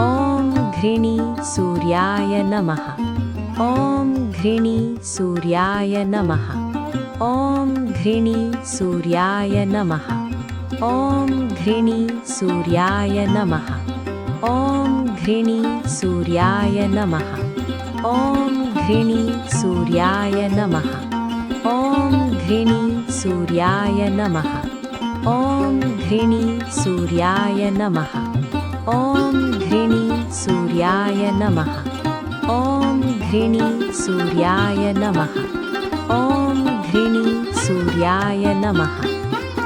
ॐ घृणी सूर्याय नमः। ॐ घृणी सूर्याय नमः। ॐ घृणी सूर्याय नमः। ॐ घृणी सूर्याय नमः। ॐ घृणी सूर्याय नमः। ॐ घृणी सूर्याय नमः। ॐ घृणी सूर्याय नमः। ॐ घृणी सूर्याय नमः। ॐ घृणी सूर्याय नमः। ॐ घृणी सूर्याय नमः। ॐ घृणी सूर्याय नमः।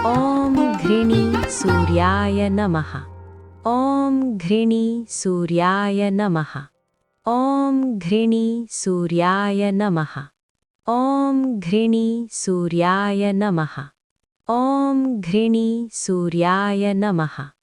ॐ घृणी सूर्याय नमः। ॐ घृणी सूर्याय नमः। ॐ घृणी सूर्याय नमः। ॐ घृणी सूर्याय नमः। ॐ घृणी सूर्याय नमः।